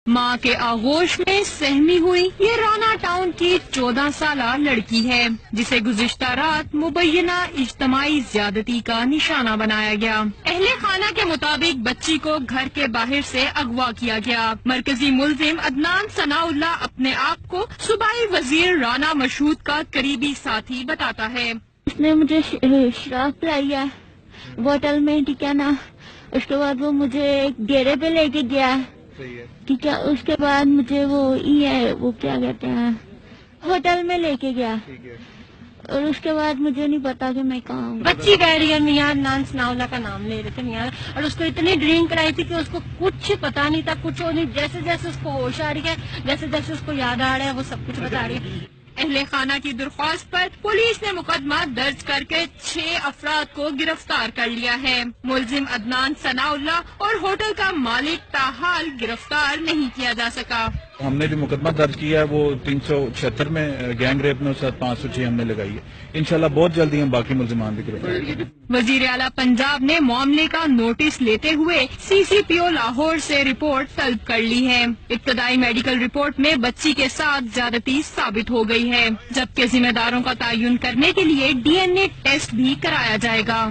ماں کے آغوش میں سہمی ہوئی یہ رانا ٹاؤن کی 14 سالہ لڑکی ہے جسے گزشتہ رات مبینہ اجتماعی زیادتی کا نشانہ بنایا گیا۔ اہل خانہ کے مطابق بچی کو گھر کے باہر سے اغوا کیا گیا۔ مرکزی ملزم عدنان ثناء اللہ اپنے آپ کو صوبائی وزیر رانا مشہود کا قریبی ساتھی بتاتا ہے۔ اس نے مجھے شراب پلائی ہے بوتل میں، ٹھیک ہے نا۔ اس کے بعد وہ مجھے ڈیرے پہ لے کے گیا، ٹھیک ہے۔ اس کے بعد مجھے وہ کیا کہتے ہیں، ہوٹل میں لے کے گیا، اور اس کے بعد مجھے نہیں پتا کہ میں کہاں ہوں۔ بچی کہہ رہی ہے میاں عدنان ثناء اللہ کا نام لے رہے تھے میاں، اور اس کو اتنی ڈرنک کرائی تھی کہ اس کو کچھ پتا نہیں تھا، کچھ نہیں۔ جیسے جیسے اس کو ہوش آ رہی ہے، جیسے جیسے اس کو یاد آ رہا ہے، وہ سب کچھ بتا رہی ہے۔ اہل خانہ کی درخواست پر پولیس نے مقدمہ درج کر کے 6 افراد کو گرفتار کر لیا ہے۔ ملزم عدنان ثناء اللہ اور ہوٹل کا مالک تاحال گرفتار نہیں کیا جا سکا۔ ہم نے جو مقدمہ درج کیا ہے وہ 376 میں گینگ ریپ میں، 506 ہم نے لگائی ہے۔ انشاءاللہ بہت جلدی ہم باقی ملزمان بھی گرفتار کریں گے۔ وزیر اعلیٰ پنجاب نے معاملے کا نوٹس لیتے ہوئے CCPO لاہور سے رپورٹ طلب کر لی ہے۔ ابتدائی میڈیکل رپورٹ میں بچی کے ساتھ زیادتی ثابت ہو گئی ہے، جبکہ ذمہ داروں کا تعین کرنے کے لیے DNA ٹیسٹ بھی کرایا جائے گا۔